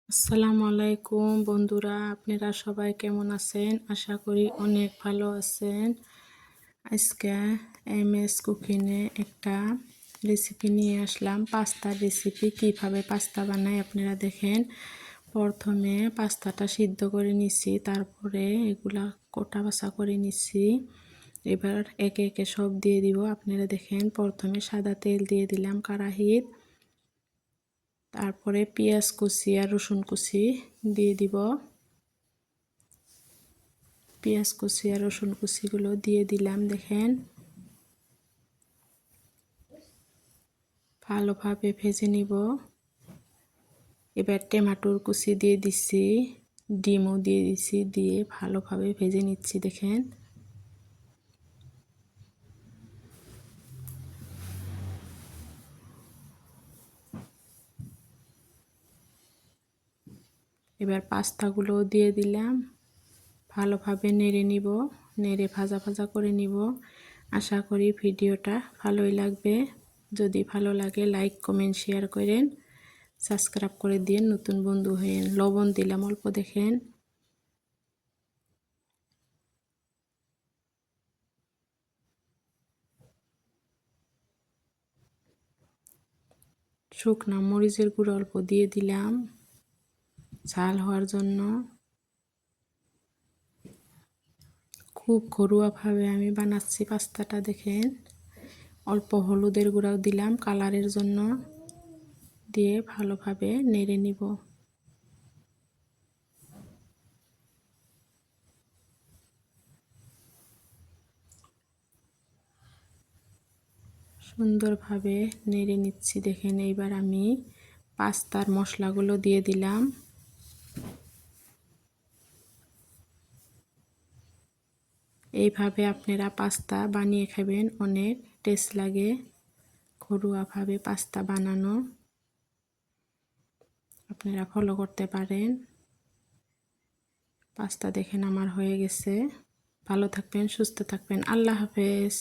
আসসালামু আলাইকুম বন্ধুরা, আপনারা সবাই কেমন আছেন? আশা করি অনেক ভালো আছেন। আজকে এমএস কুকিংয়ে একটা রেসিপি নিয়ে আসলাম, পাস্তার রেসিপি। কিভাবে পাস্তা বানাই আপনারা দেখেন। প্রথমে পাস্তাটা সিদ্ধ করে নিচ্ছি, তারপরে এগুলা কোটা বাছা করে নিচ্ছি। এবার একে একে সব দিয়ে দিব। আপনারা দেখেন, প্রথমে সাদা তেল দিয়ে দিলাম কড়াইতে, তারপরে পেঁয়াজ কুচি আর রসুন কুচি দিয়ে দিব। পেঁয়াজ কুচি আর রসুন কুচিগুলো দিয়ে দিলাম। দেখেন, ভালোভাবে ভেজে নিব। এবার টমেটোর কুচি দিয়ে দিচ্ছি, ডিমও দিয়ে দিচ্ছি, দিয়ে ভালোভাবে ভেজে নিচ্ছি। দেখেন, এবার পাস্তাগুলো দিয়ে দিলাম, ভালোভাবে নেড়ে নিব, নেড়ে ভাজা ভাজা করে নিব। আশা করি ভিডিওটা ভালোই লাগবে। যদি ভালো লাগে লাইক কমেন্ট শেয়ার করেন, সাবস্ক্রাইব করে দিন নতুন বন্ধু হয়ে। লবণ দিলাম অল্প, দেখেন। শুকনা মরিচের গুঁড়ো অল্প দিয়ে দিলাম ঝাল হওয়ার জন্য। খুব ঘরোয়াভাবে আমি বানাচ্ছি পাস্তাটা। দেখেন, অল্প হলুদের গুঁড়াও দিলাম কালারের জন্য, দিয়ে ভালোভাবে নেড়ে নিব। সুন্দরভাবে নেড়ে নিচ্ছি। দেখেন, এইবার আমি পাস্তার মশলাগুলো দিয়ে দিলাম। এইভাবে আপনারা পাস্তা বানিয়ে খাবেন, অনেক টেস্ট লাগে। ঘরোয়াভাবে পাস্তা বানানো আপনারা ফলো করতে পারেন। পাস্তা দেখেন আমার হয়ে গেছে। ভালো থাকবেন, সুস্থ থাকবেন। আল্লাহ হাফেজ।